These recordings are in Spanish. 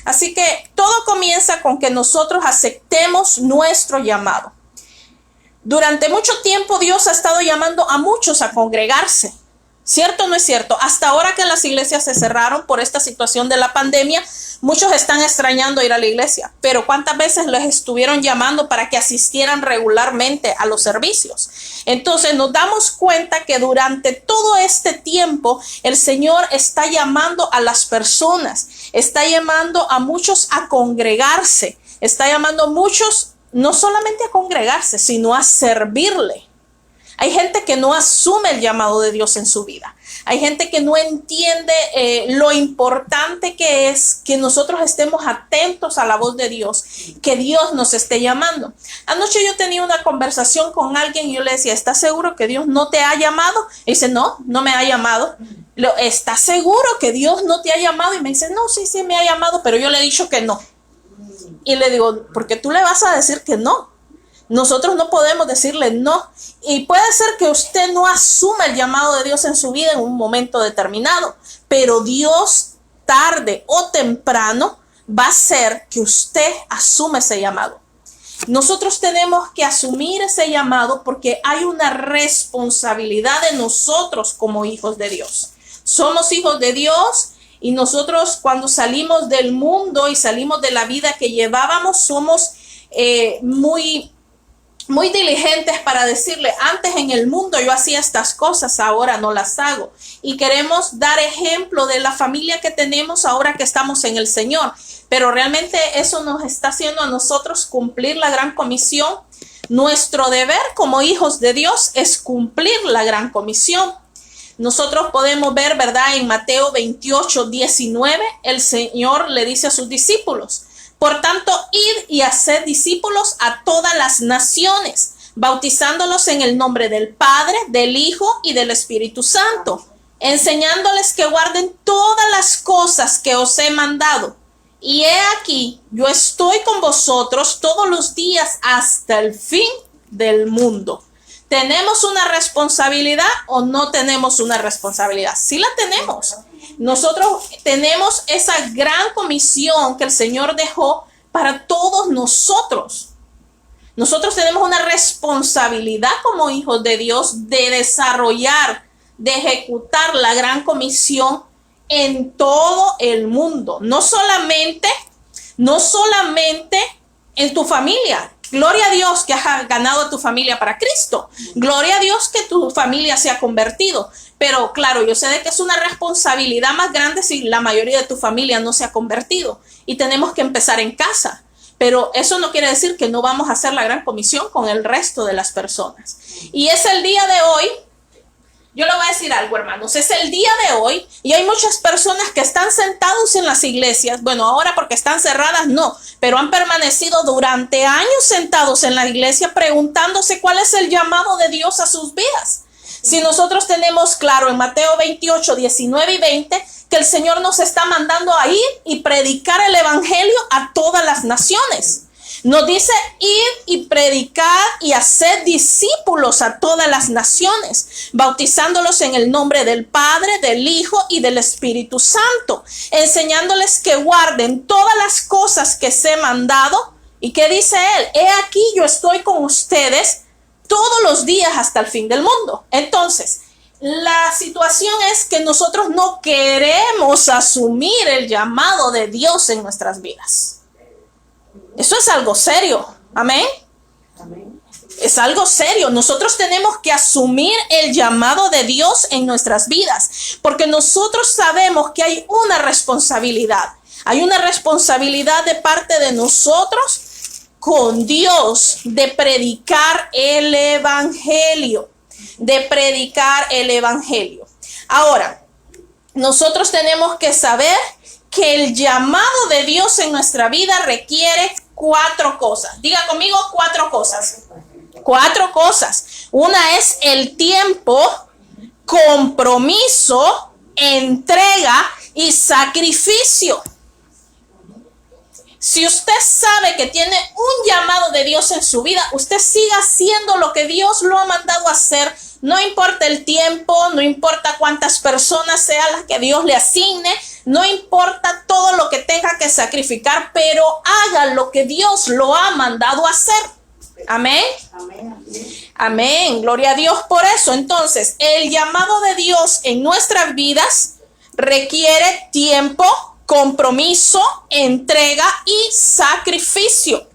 Así que todo comienza con que nosotros aceptemos nuestro llamado. Durante mucho tiempo Dios ha estado llamando a muchos a congregarse. ¿Cierto o no es cierto? Hasta ahora que las iglesias se cerraron por esta situación de la pandemia, muchos están extrañando ir a la iglesia. Pero ¿cuántas veces les estuvieron llamando para que asistieran regularmente a los servicios? Entonces nos damos cuenta que durante todo este tiempo el Señor está llamando a las personas, está llamando a muchos a congregarse, está llamando a muchos no solamente a congregarse, sino a servirle. Hay gente que no asume el llamado de Dios en su vida. Hay gente que no entiende lo importante que es que nosotros estemos atentos a la voz de Dios, que Dios nos esté llamando. Anoche yo tenía una conversación con alguien y yo le decía, ¿estás seguro que Dios no te ha llamado? Y dice, no me ha llamado. ¿Estás seguro que Dios no te ha llamado? Y me dice, no, sí me ha llamado, pero yo le he dicho que no. Y le digo, ¿por qué tú le vas a decir que no? Nosotros no podemos decirle no. Y puede ser que usted no asuma el llamado de Dios en su vida en un momento determinado, pero Dios tarde o temprano va a hacer que usted asuma ese llamado. Nosotros tenemos que asumir ese llamado porque hay una responsabilidad de nosotros como hijos de Dios. Somos hijos de Dios y nosotros cuando salimos del mundo y salimos de la vida que llevábamos somos muy diligentes para decirle, antes en el mundo yo hacía estas cosas, ahora no las hago. Y queremos dar ejemplo de la familia que tenemos ahora que estamos en el Señor. Pero realmente eso nos está haciendo a nosotros cumplir la gran comisión. Nuestro deber como hijos de Dios es cumplir la gran comisión. Nosotros podemos ver, ¿verdad? En Mateo 28:19, el Señor le dice a sus discípulos, por tanto, id y haced discípulos a todas las naciones, bautizándolos en el nombre del Padre, del Hijo y del Espíritu Santo, enseñándoles que guarden todas las cosas que os he mandado. Y he aquí, yo estoy con vosotros todos los días hasta el fin del mundo. ¿Tenemos una responsabilidad o no tenemos una responsabilidad? Sí la tenemos. Nosotros tenemos esa gran comisión que el Señor dejó para todos nosotros. Nosotros tenemos una responsabilidad como hijos de Dios de desarrollar, de ejecutar la gran comisión en todo el mundo. No solamente en tu familia. Gloria a Dios que has ganado a tu familia para Cristo. Gloria a Dios que tu familia se ha convertido. Pero claro, yo sé de que es una responsabilidad más grande si la mayoría de tu familia no se ha convertido. Y tenemos que empezar en casa. Pero eso no quiere decir que no vamos a hacer la gran comisión con el resto de las personas. Y es el día de hoy. Yo le voy a decir algo, hermanos, es el día de hoy y hay muchas personas que están sentados en las iglesias, bueno, ahora porque están cerradas no, pero han permanecido durante años sentados en la iglesia preguntándose cuál es el llamado de Dios a sus vidas. Si nosotros tenemos claro en Mateo 28:19 y 20 que el Señor nos está mandando a ir y predicar el evangelio a todas las naciones. Nos dice ir y predicar y hacer discípulos a todas las naciones, bautizándolos en el nombre del Padre, del Hijo y del Espíritu Santo, enseñándoles que guarden todas las cosas que se he mandado. ¿Y qué dice él? He aquí yo estoy con ustedes todos los días hasta el fin del mundo. Entonces, la situación es que nosotros no queremos asumir el llamado de Dios en nuestras vidas. Eso es algo serio. Amén. Amén. Es algo serio. Nosotros tenemos que asumir el llamado de Dios en nuestras vidas, porque nosotros sabemos que hay una responsabilidad. Hay una responsabilidad de parte de nosotros con Dios de predicar el evangelio. De predicar el evangelio. Ahora, nosotros tenemos que saber que el llamado de Dios en nuestra vida requiere 4 cosas. Diga conmigo 4 cosas. 4 cosas. Una es el tiempo, compromiso, entrega y sacrificio. Si usted sabe que tiene un llamado de Dios en su vida, usted siga haciendo lo que Dios lo ha mandado a hacer. No importa el tiempo, no importa cuántas personas sean las que Dios le asigne, No importa todo lo que tenga que sacrificar, pero haga lo que Dios lo ha mandado a hacer. Amén. Amén. Gloria a Dios por eso. Entonces, el llamado de Dios en nuestras vidas requiere tiempo, compromiso, entrega y sacrificio.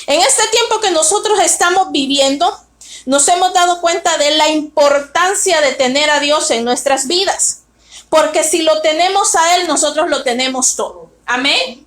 En este tiempo que nosotros estamos viviendo, nos hemos dado cuenta de la importancia de tener a Dios en nuestras vidas. Porque si lo tenemos a Él, nosotros lo tenemos todo. Amén.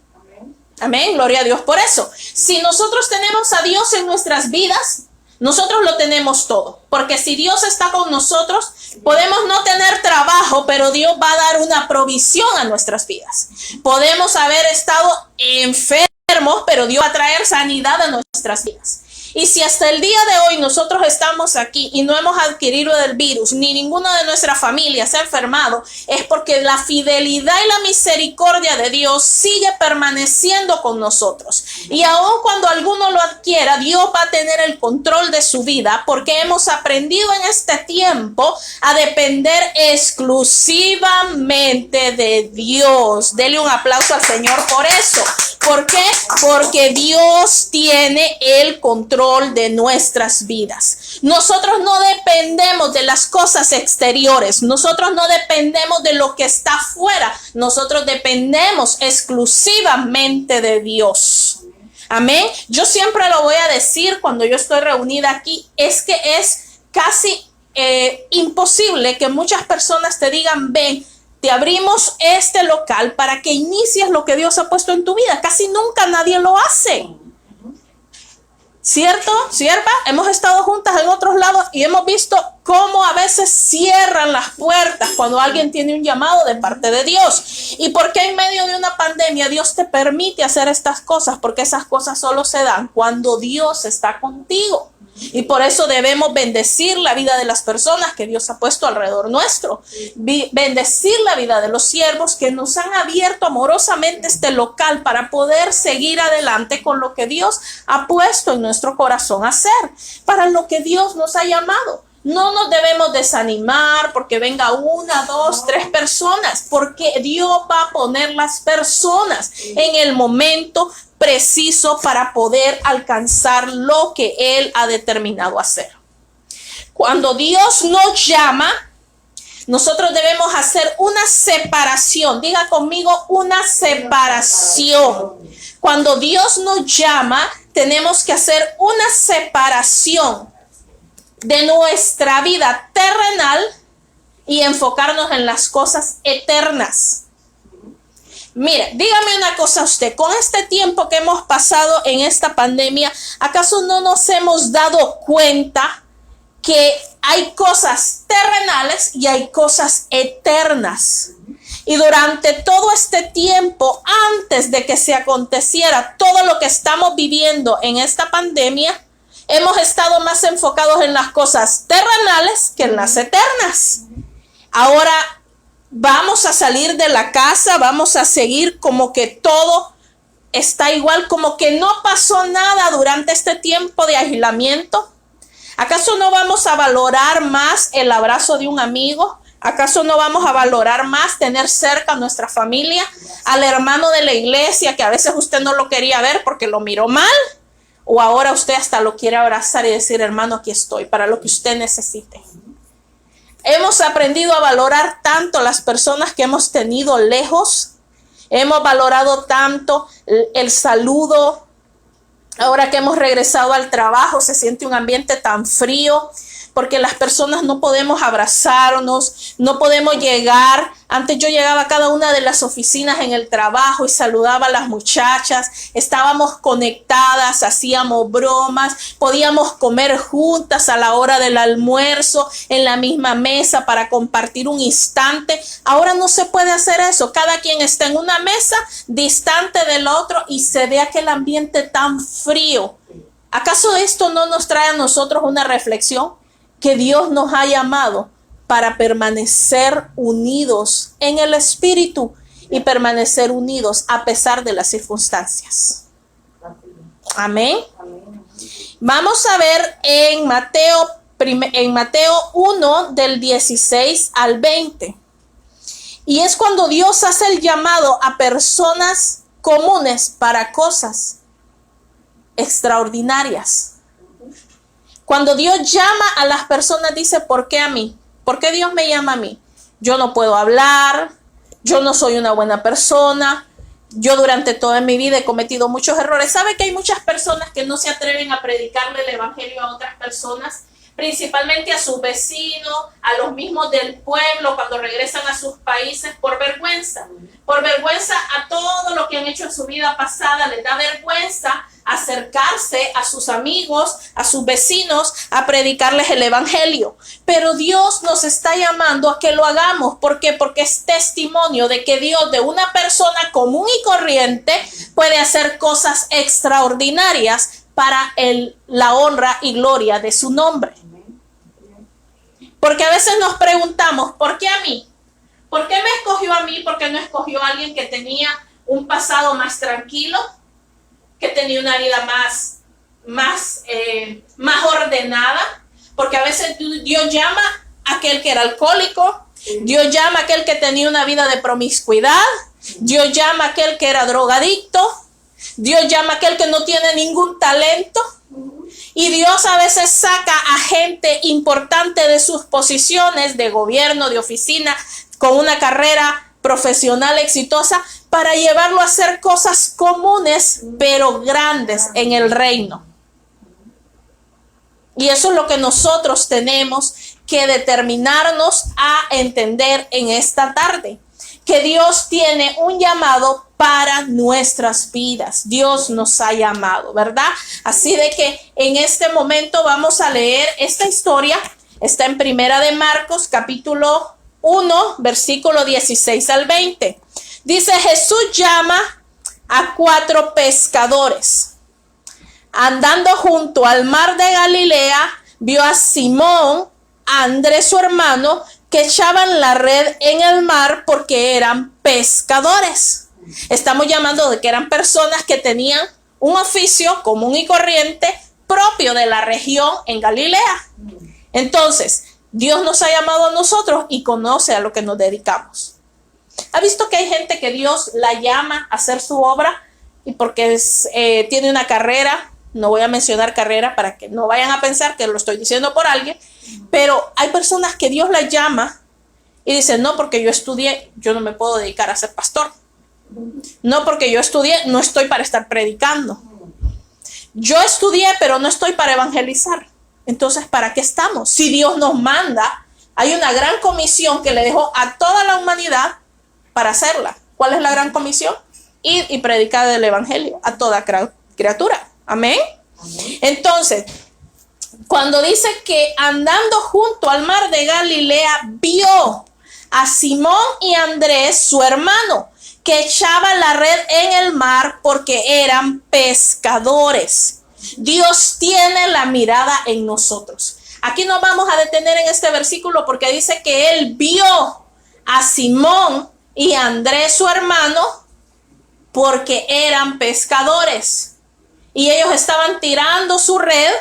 Amén. Gloria a Dios por eso. Si nosotros tenemos a Dios en nuestras vidas, nosotros lo tenemos todo. Porque si Dios está con nosotros, podemos no tener trabajo, pero Dios va a dar una provisión a nuestras vidas. Podemos haber estado enfermos, pero Dios va a traer sanidad a nuestras vidas. Y si hasta el día de hoy nosotros estamos aquí y no hemos adquirido el virus, ni ninguno de nuestra familia se ha enfermado, es porque la fidelidad y la misericordia de Dios sigue permaneciendo con nosotros. Y aun cuando alguno lo adquiera, Dios va a tener el control de su vida, porque hemos aprendido en este tiempo a depender exclusivamente de Dios. Dele un aplauso al Señor por eso. ¿Por qué? Porque Dios tiene el control de nuestras vidas. Nosotros no dependemos de las cosas exteriores. Nosotros no dependemos de lo que está afuera. Nosotros dependemos exclusivamente de Dios. Amén. Yo siempre lo voy a decir cuando yo estoy reunida aquí. Es que es casi imposible que muchas personas te digan: ven, te abrimos este local para que inicies lo que Dios ha puesto en tu vida. Casi nunca nadie lo hace. ¿Cierto? ¿Cierta? Hemos estado juntas en otros lados y hemos visto cómo a veces cierran las puertas cuando alguien tiene un llamado de parte de Dios. ¿Y por qué en medio de una pandemia Dios te permite hacer estas cosas? Porque esas cosas solo se dan cuando Dios está contigo. Y por eso debemos bendecir la vida de las personas que Dios ha puesto alrededor nuestro. Bendecir la vida de los siervos que nos han abierto amorosamente este local para poder seguir adelante con lo que Dios ha puesto en nuestro corazón a hacer, para lo que Dios nos ha llamado. No nos debemos desanimar porque venga 1, 2, 3 personas, porque Dios va a poner las personas en el momento preciso para poder alcanzar lo que Él ha determinado hacer. Cuando Dios nos llama, nosotros debemos hacer una separación. Diga conmigo, una separación. Cuando Dios nos llama, tenemos que hacer una separación de nuestra vida terrenal y enfocarnos en las cosas eternas. Mire, dígame una cosa usted, con este tiempo que hemos pasado en esta pandemia, ¿acaso no nos hemos dado cuenta que hay cosas terrenales y hay cosas eternas? Y durante todo este tiempo, antes de que se aconteciera todo lo que estamos viviendo en esta pandemia, hemos estado más enfocados en las cosas terrenales que en las eternas. Ahora vamos a salir de la casa, vamos a seguir como que todo está igual, como que no pasó nada durante este tiempo de aislamiento. ¿Acaso no vamos a valorar más el abrazo de un amigo? ¿Acaso no vamos a valorar más tener cerca a nuestra familia, al hermano de la iglesia que a veces usted no lo quería ver porque lo miró mal? O ahora usted hasta lo quiere abrazar y decir: hermano, aquí estoy para lo que usted necesite. Hemos aprendido a valorar tanto las personas que hemos tenido lejos. Hemos valorado tanto el saludo. Ahora que hemos regresado al trabajo, se siente un ambiente tan frío, porque las personas no podemos abrazarnos, no podemos llegar. Antes yo llegaba a cada una de las oficinas en el trabajo y saludaba a las muchachas, estábamos conectadas, hacíamos bromas, podíamos comer juntas a la hora del almuerzo en la misma mesa para compartir un instante. Ahora no se puede hacer eso, cada quien está en una mesa distante del otro y se ve aquel ambiente tan frío. ¿Acaso esto no nos trae a nosotros una reflexión? Que Dios nos ha llamado para permanecer unidos en el Espíritu y permanecer unidos a pesar de las circunstancias. Amén. Vamos a ver en Mateo 1 del 16 al 20. Y es cuando Dios hace el llamado a personas comunes para cosas extraordinarias. Cuando Dios llama a las personas, dice, ¿por qué a mí? ¿Por qué Dios me llama a mí? Yo no puedo hablar, yo no soy una buena persona, yo durante toda mi vida he cometido muchos errores. ¿Sabe que hay muchas personas que no se atreven a predicarle el evangelio a otras personas? Principalmente a sus vecinos, a los mismos del pueblo, cuando regresan a sus países, por vergüenza a todo lo que han hecho en su vida pasada. Les da vergüenza acercarse a sus amigos, a sus vecinos, a predicarles el evangelio. Pero Dios nos está llamando a que lo hagamos. ¿Por qué? Porque es testimonio de que Dios, de una persona común y corriente, puede hacer cosas extraordinarias para la honra y gloria de su nombre. Porque a veces nos preguntamos, ¿por qué a mí? ¿Por qué me escogió a mí? ¿Por qué no escogió a alguien que tenía un pasado más tranquilo? Que tenía una vida más ordenada? Porque a veces Dios llama a aquel que era alcohólico, Dios llama a aquel que tenía una vida de promiscuidad, Dios llama a aquel que era drogadicto, Dios llama a aquel que no tiene ningún talento. Y Dios a veces saca a gente importante de sus posiciones de gobierno, de oficina, con una carrera profesional exitosa, para llevarlo a hacer cosas comunes, pero grandes en el reino. Y eso es lo que nosotros tenemos que determinarnos a entender en esta tarde. Que Dios tiene un llamado para nuestras vidas. Dios nos ha llamado, ¿verdad? Así de que en este momento vamos a leer esta historia. Está en Primera de Marcos, capítulo 1, versículo 16 al 20. Dice, Jesús llama a 4 pescadores. Andando junto al mar de Galilea, vio a Simón, a Andrés su hermano, que echaban la red en el mar porque eran pescadores. Estamos llamando de que eran personas que tenían un oficio común y corriente propio de la región en Galilea. Entonces, Dios nos ha llamado a nosotros y conoce a lo que nos dedicamos. ¿Ha visto que hay gente que Dios la llama a hacer su obra y porque tiene una carrera? No voy a mencionar carrera para que no vayan a pensar que lo estoy diciendo por alguien, pero hay personas que Dios las llama y dicen, no, porque yo estudié, yo no me puedo dedicar a ser pastor. No, porque yo estudié, no estoy para estar predicando. Yo estudié, pero no estoy para evangelizar. Entonces, ¿para qué estamos? Si Dios nos manda, hay una gran comisión que le dejó a toda la humanidad para hacerla. ¿Cuál es la gran comisión? Ir y predicar el evangelio a toda criatura. Amén. Entonces, cuando dice que andando junto al mar de Galilea, vio a Simón y Andrés, su hermano, que echaban la red en el mar porque eran pescadores. Dios tiene la mirada en nosotros. Aquí nos vamos a detener en este versículo porque dice que él vio a Simón y a Andrés, su hermano, porque eran pescadores. Y ellos estaban tirando su red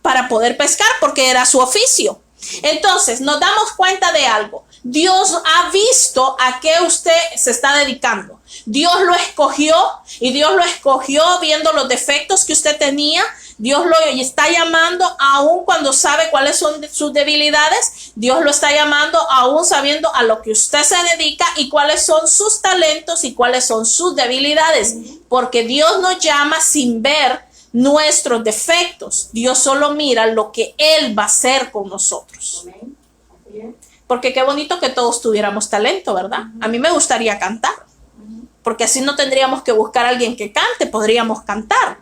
para poder pescar porque era su oficio. Entonces, nos damos cuenta de algo. Dios ha visto a qué usted se está dedicando. Dios lo escogió y Dios lo escogió viendo los defectos que usted tenía. Dios lo está llamando aún cuando sabe cuáles son sus debilidades. Dios lo está llamando aún sabiendo a lo que usted se dedica y cuáles son sus talentos y cuáles son sus debilidades. Porque Dios nos llama sin ver nuestros defectos. Dios solo mira lo que Él va a hacer con nosotros. Porque qué bonito que todos tuviéramos talento, ¿verdad? A mí me gustaría cantar. Porque así no tendríamos que buscar a alguien que cante, podríamos cantar.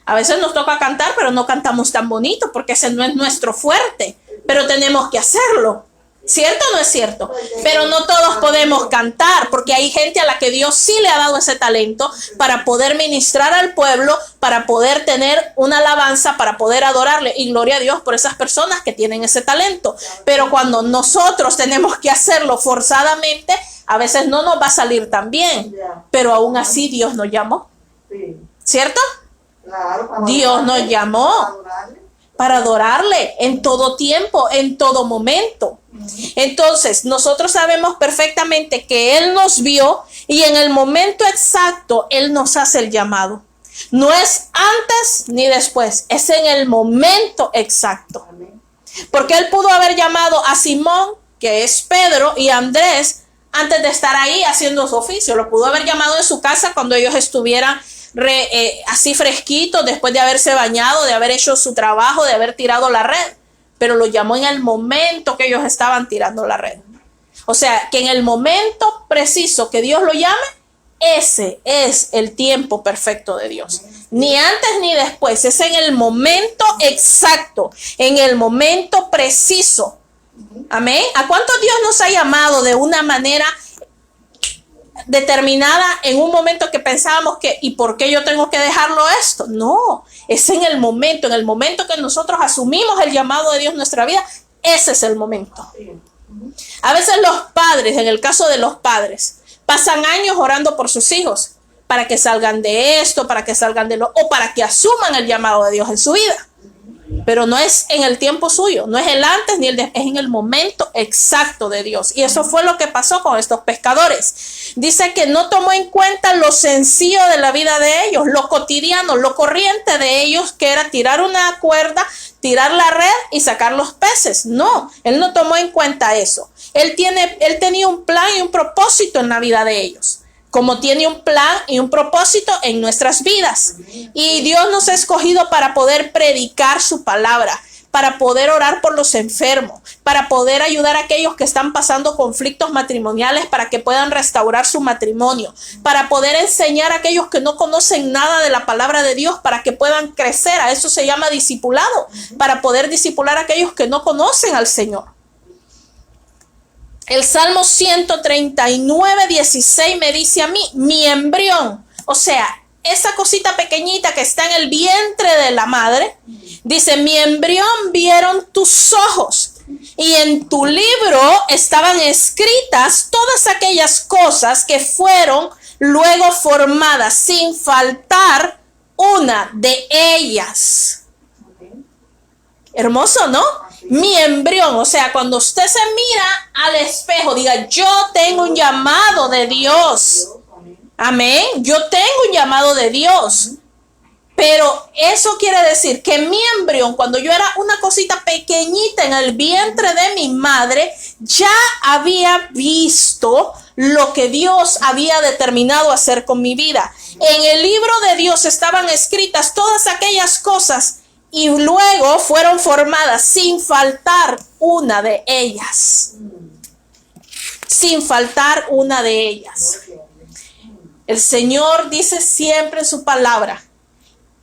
A veces nos toca cantar, pero no cantamos tan bonito porque ese no es nuestro fuerte. Pero tenemos que hacerlo. ¿Cierto o no es cierto? Pero no todos podemos cantar porque hay gente a la que Dios sí le ha dado ese talento para poder ministrar al pueblo, para poder tener una alabanza, para poder adorarle. Y gloria a Dios por esas personas que tienen ese talento. Pero cuando nosotros tenemos que hacerlo forzadamente, a veces no nos va a salir tan bien. Pero aún así Dios nos llamó. ¿Cierto? Dios nos llamó para adorarle en todo tiempo, en todo momento. Entonces, nosotros sabemos perfectamente que Él nos vio y en el momento exacto Él nos hace el llamado. No es antes ni después, es en el momento exacto. Porque Él pudo haber llamado a Simón, que es Pedro, y a Andrés antes de estar ahí haciendo su oficio. Lo pudo haber llamado en su casa cuando ellos estuvieran así fresquitos, después de haberse bañado, de haber hecho su trabajo, de haber tirado la red. Pero lo llamó en el momento que ellos estaban tirando la red. O sea, que en el momento preciso que Dios lo llame, ese es el tiempo perfecto de Dios. Ni antes ni después, es en el momento exacto, en el momento preciso. Amén. ¿A cuántos Dios nos ha llamado de una manera determinada en un momento que pensábamos que, ¿y por qué yo tengo que dejarlo esto? No, es en el momento que nosotros asumimos el llamado de Dios en nuestra vida, ese es el momento. A veces los padres, en el caso de los padres, pasan años orando por sus hijos para que salgan de esto, para que salgan de lo, o para que asuman el llamado de Dios en su vida. Pero no es en el tiempo suyo, no es el antes ni el después, es en el momento exacto de Dios. Y eso fue lo que pasó con estos pescadores. Dice que no tomó en cuenta lo sencillo de la vida de ellos, lo cotidiano, lo corriente de ellos, que era tirar una cuerda, tirar la red y sacar los peces. No, él no tomó en cuenta eso. Él tenía un plan y un propósito en la vida de ellos, como tiene un plan y un propósito en nuestras vidas. Y Dios nos ha escogido para poder predicar su palabra, para poder orar por los enfermos, para poder ayudar a aquellos que están pasando conflictos matrimoniales para que puedan restaurar su matrimonio, para poder enseñar a aquellos que no conocen nada de la palabra de Dios para que puedan crecer. A eso se llama discipulado, para poder discipular a aquellos que no conocen al Señor. El Salmo 139, 16 me dice a mí, mi embrión, o sea, esa cosita pequeñita que está en el vientre de la madre, dice, mi embrión vieron tus ojos y en tu libro estaban escritas todas aquellas cosas que fueron luego formadas, sin faltar una de ellas. Hermoso, ¿no? Mi embrión, o sea, cuando usted se mira al espejo, diga, yo tengo un llamado de Dios. Amén. Yo tengo un llamado de Dios. Pero eso quiere decir que mi embrión, cuando yo era una cosita pequeñita en el vientre de mi madre, ya había visto lo que Dios había determinado hacer con mi vida. En el libro de Dios estaban escritas todas aquellas cosas y luego fueron formadas sin faltar una de ellas. Sin faltar una de ellas. El Señor dice siempre en su palabra,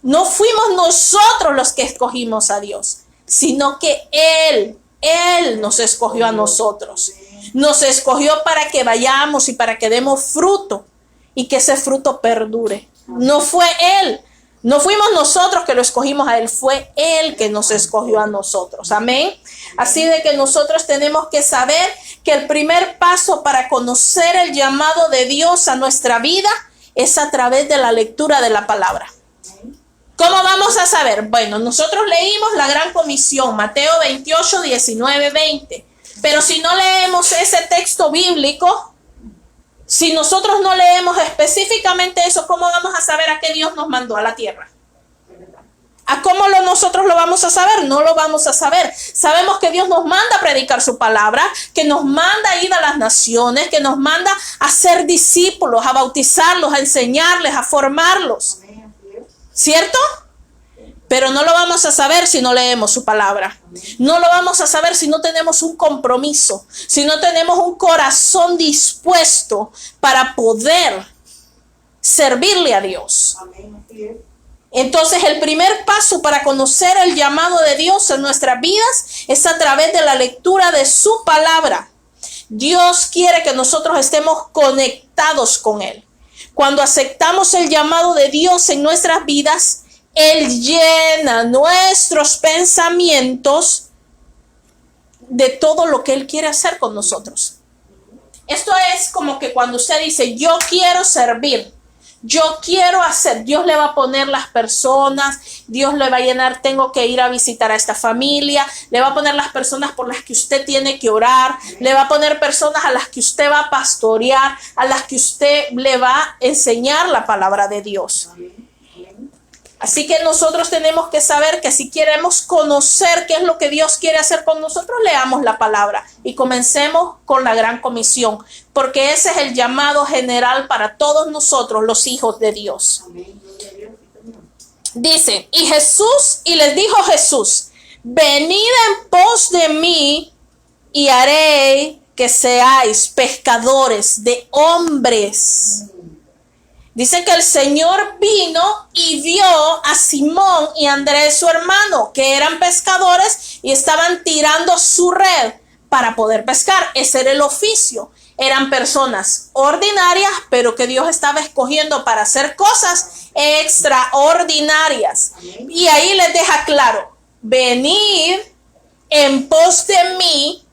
no fuimos nosotros los que escogimos a Dios, sino que Él nos escogió a nosotros. Nos escogió para que vayamos y para que demos fruto y que ese fruto perdure. No fue Él. No fuimos nosotros que lo escogimos a Él, fue Él que nos escogió a nosotros. Amén. Así de que nosotros tenemos que saber que el primer paso para conocer el llamado de Dios a nuestra vida es a través de la lectura de la palabra. ¿Cómo vamos a saber? Bueno, nosotros leímos la Gran Comisión, Mateo 28, 19, 20. Pero si no leemos ese texto bíblico, si nosotros no leemos específicamente eso, ¿cómo vamos a saber a qué Dios nos mandó a la tierra? ¿A cómo nosotros lo vamos a saber? No lo vamos a saber. Sabemos que Dios nos manda a predicar su palabra, que nos manda a ir a las naciones, que nos manda a ser discípulos, a bautizarlos, a enseñarles, a formarlos. ¿Cierto? Pero no lo vamos a saber si no leemos su palabra. No lo vamos a saber si no tenemos un compromiso, si no tenemos un corazón dispuesto para poder servirle a Dios. Entonces, el primer paso para conocer el llamado de Dios en nuestras vidas es a través de la lectura de su palabra. Dios quiere que nosotros estemos conectados con Él. Cuando aceptamos el llamado de Dios en nuestras vidas, Él llena nuestros pensamientos de todo lo que Él quiere hacer con nosotros. Esto es como que cuando usted dice, yo quiero servir, Yo quiero hacer, Dios le va a poner las personas, Dios le va a llenar, tengo que ir a visitar a esta familia, le va a poner las personas por las que usted tiene que orar, le va a poner personas a las que usted va a pastorear, a las que usted le va a enseñar la palabra de Dios. Así que nosotros tenemos que saber que si queremos conocer qué es lo que Dios quiere hacer con nosotros, leamos la palabra y comencemos con la gran comisión, porque ese es el llamado general para todos nosotros, los hijos de Dios. Dice, y les dijo Jesús, venid en pos de mí y haré que seáis pescadores de hombres. Dice que el Señor vino y vio a Simón y Andrés, su hermano, que eran pescadores y estaban tirando su red para poder pescar. Ese era el oficio. Eran personas ordinarias, pero que Dios estaba escogiendo para hacer cosas extraordinarias. Y ahí les deja claro, venid en pos de mí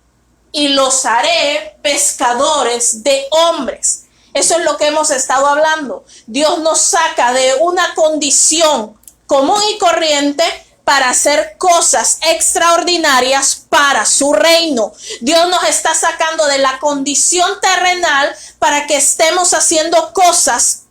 y los haré pescadores de hombres. Eso es lo que hemos estado hablando. Dios nos saca de una condición común y corriente para hacer cosas extraordinarias para su reino. Dios nos está sacando de la condición terrenal para que estemos haciendo cosas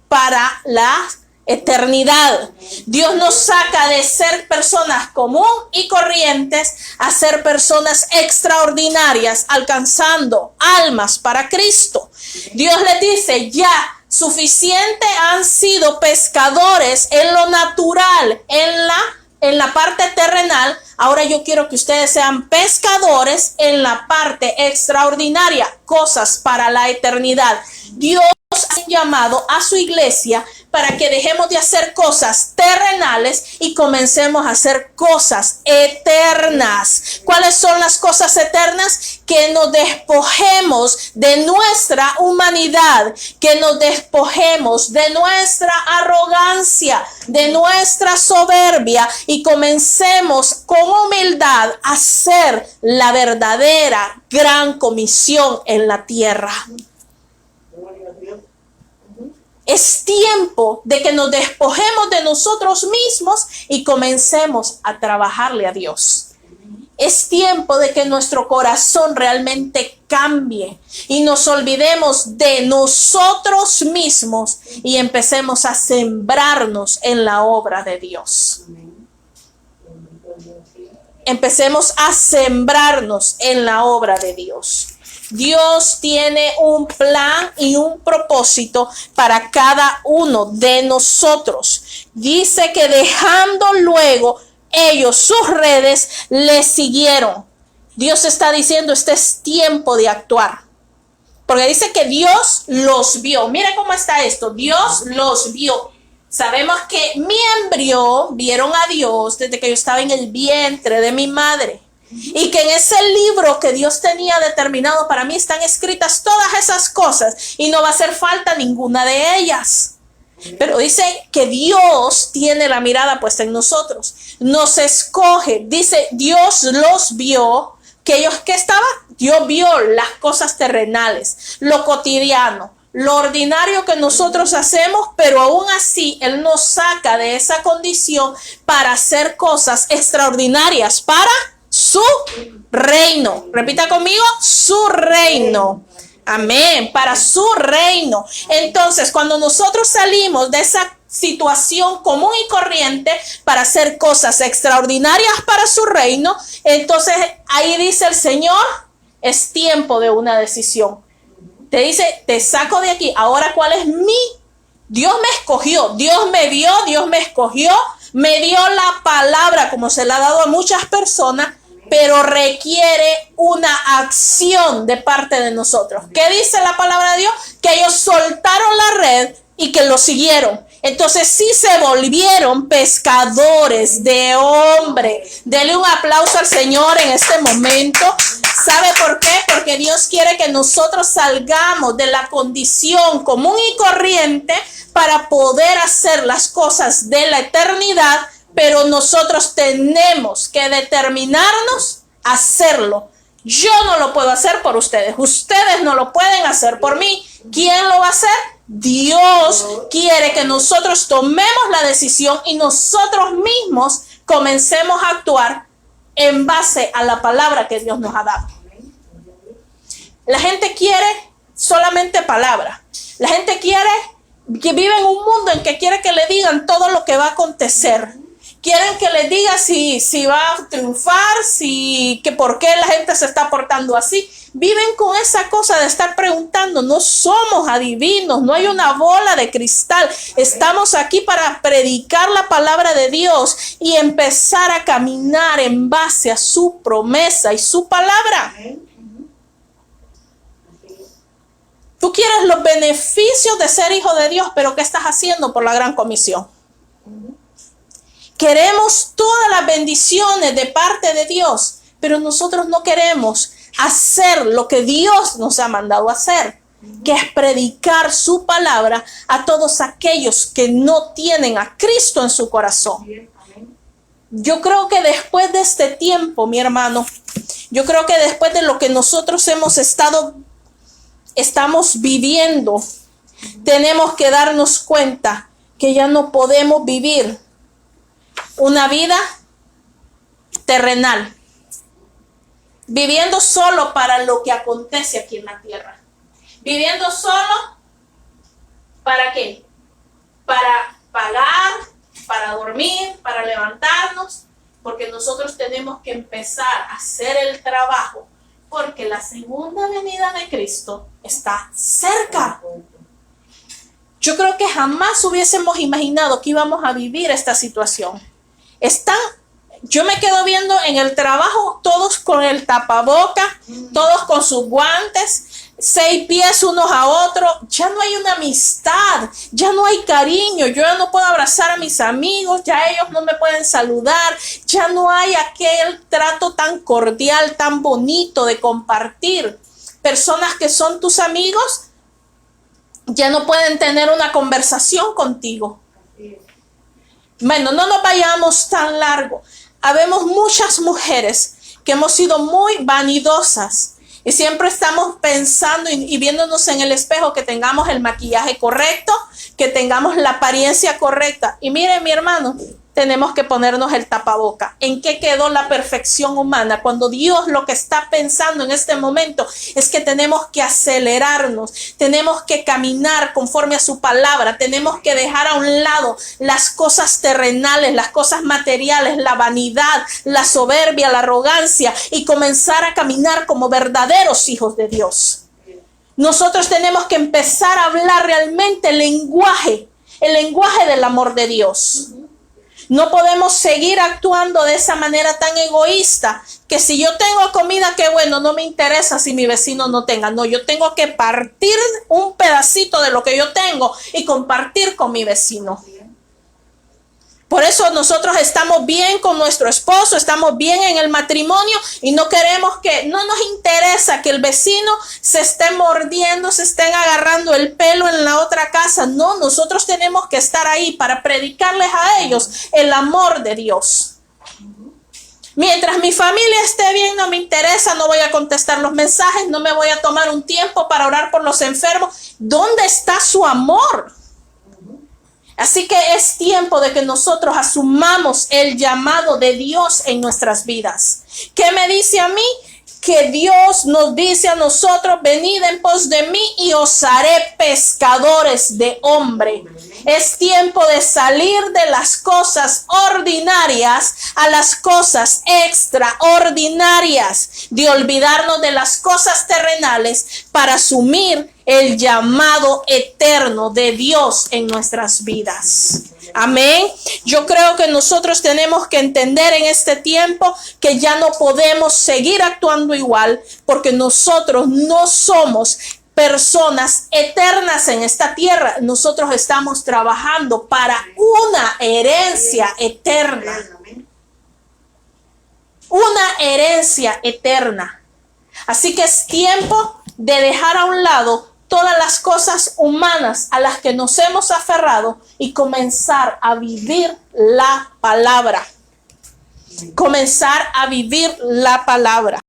para la eternidad. Dios nos saca de ser personas común y corrientes a ser personas extraordinarias, alcanzando almas para Cristo. Dios les dice, ya suficiente han sido pescadores en lo natural, en la parte terrenal. Ahora yo quiero que ustedes sean pescadores en la parte extraordinaria, cosas para la eternidad. Dios ha llamado a su iglesia para que dejemos de hacer cosas terrenales y comencemos a hacer cosas eternas. ¿Cuáles son las cosas eternas? Que nos despojemos de nuestra humanidad, que nos despojemos de nuestra arrogancia, de nuestra soberbia y comencemos con humildad a hacer la verdadera gran comisión en la tierra. Es tiempo de que nos despojemos de nosotros mismos y comencemos a trabajarle a Dios. Es tiempo de que nuestro corazón realmente cambie y nos olvidemos de nosotros mismos y empecemos a sembrarnos en la obra de Dios. Empecemos a sembrarnos en la obra de Dios. Dios tiene un plan y un propósito para cada uno de nosotros. Dice que dejando luego ellos sus redes, les siguieron. Dios está diciendo, este es tiempo de actuar. Porque dice que Dios los vio. Mira cómo está esto. Dios los vio. Sabemos que mi embrión vieron a Dios desde que yo estaba en el vientre de mi madre. Y que en ese libro que Dios tenía determinado para mí están escritas todas esas cosas y no va a hacer falta ninguna de ellas. Pero dice que Dios tiene la mirada puesta en nosotros. Nos escoge. Dice, Dios los vio. Que ellos, ¿qué estaba? Dios vio las cosas terrenales, lo cotidiano, lo ordinario que nosotros hacemos, pero aún así Él nos saca de esa condición para hacer cosas extraordinarias para su reino. Repita conmigo, su reino. Amén, para su reino. Entonces, cuando nosotros salimos de esa situación común y corriente para hacer cosas extraordinarias para su reino, entonces ahí dice el Señor, es tiempo de una decisión. Te dice, te saco de aquí. Ahora, ¿cuál es mi? Dios me escogió, Dios me vio, Dios me escogió, me dio la palabra como se la ha dado a muchas personas, pero requiere una acción de parte de nosotros. ¿Qué dice la palabra de Dios? Que ellos soltaron la red y que lo siguieron. Entonces sí se volvieron pescadores de hombre. Dele un aplauso al Señor en este momento. ¿Sabe por qué? Porque Dios quiere que nosotros salgamos de la condición común y corriente para poder hacer las cosas de la eternidad, pero nosotros tenemos que determinarnos a hacerlo. Yo no lo puedo hacer por ustedes. Ustedes no lo pueden hacer por mí. ¿Quién lo va a hacer? Dios quiere que nosotros tomemos la decisión y nosotros mismos comencemos a actuar en base a la palabra que Dios nos ha dado. La gente quiere solamente palabra. La gente quiere que vive en un mundo en que quiere que le digan todo lo que va a acontecer. Quieren que les diga si va a triunfar, que por qué la gente se está portando así. Viven con esa cosa de estar preguntando. No somos adivinos, no hay una bola de cristal. Estamos aquí para predicar la palabra de Dios y empezar a caminar en base a su promesa y su palabra. Tú quieres los beneficios de ser hijo de Dios, pero ¿qué estás haciendo por la gran comisión? Queremos todas las bendiciones de parte de Dios, pero nosotros no queremos hacer lo que Dios nos ha mandado a hacer, que es predicar su palabra a todos aquellos que no tienen a Cristo en su corazón. Yo creo que después de este tiempo, mi hermano, yo creo que después de lo que nosotros estamos viviendo, tenemos que darnos cuenta que ya no podemos vivir una vida terrenal, viviendo solo para lo que acontece aquí en la tierra, viviendo solo ¿para qué? Para pagar, para dormir, para levantarnos, porque nosotros tenemos que empezar a hacer el trabajo, porque la segunda venida de Cristo está cerca. Yo creo que jamás hubiésemos imaginado que íbamos a vivir esta situación. Yo me quedo viendo en el trabajo, todos con el tapaboca, todos con sus guantes, 6 pies unos a otros. Ya no hay una amistad, ya no hay cariño. Yo ya no puedo abrazar a mis amigos, ya ellos no me pueden saludar, ya no hay aquel trato tan cordial, tan bonito de compartir. Personas que son tus amigos ya no pueden tener una conversación contigo. Bueno, no nos vayamos tan largo. Habemos muchas mujeres que hemos sido muy vanidosas y siempre estamos pensando y viéndonos en el espejo que tengamos el maquillaje correcto, que tengamos la apariencia correcta. Y mire, mi hermano, tenemos que ponernos el tapaboca. ¿En qué quedó la perfección humana? Cuando Dios lo que está pensando en este momento es que tenemos que acelerarnos, tenemos que caminar conforme a su palabra, tenemos que dejar a un lado las cosas terrenales, las cosas materiales, la vanidad, la soberbia, la arrogancia y comenzar a caminar como verdaderos hijos de Dios. Nosotros tenemos que empezar a hablar realmente el lenguaje del amor de Dios. No podemos seguir actuando de esa manera tan egoísta, que si yo tengo comida, qué bueno, no me interesa si mi vecino no tenga. No, yo tengo que partir un pedacito de lo que yo tengo y compartir con mi vecino. Por eso nosotros estamos bien con nuestro esposo, estamos bien en el matrimonio y no nos interesa que el vecino se esté mordiendo, se estén agarrando el pelo en la otra casa. No, nosotros tenemos que estar ahí para predicarles a ellos el amor de Dios. Mientras mi familia esté bien, no me interesa, no voy a contestar los mensajes, no me voy a tomar un tiempo para orar por los enfermos. ¿Dónde está su amor? Así que es tiempo de que nosotros asumamos el llamado de Dios en nuestras vidas. ¿Qué me dice a mí? Que Dios nos dice a nosotros: venid en pos de mí y os haré pescadores de hombre. Es tiempo de salir de las cosas ordinarias a las cosas extraordinarias, de olvidarnos de las cosas terrenales para asumir el llamado eterno de Dios en nuestras vidas. Amén. Yo creo que nosotros tenemos que entender en este tiempo que ya no podemos seguir actuando igual, porque nosotros no somos personas eternas en esta tierra. Nosotros estamos trabajando para una herencia eterna. Una herencia eterna. Así que es tiempo de dejar a un lado todas las cosas humanas a las que nos hemos aferrado y comenzar a vivir la palabra. Comenzar a vivir la palabra.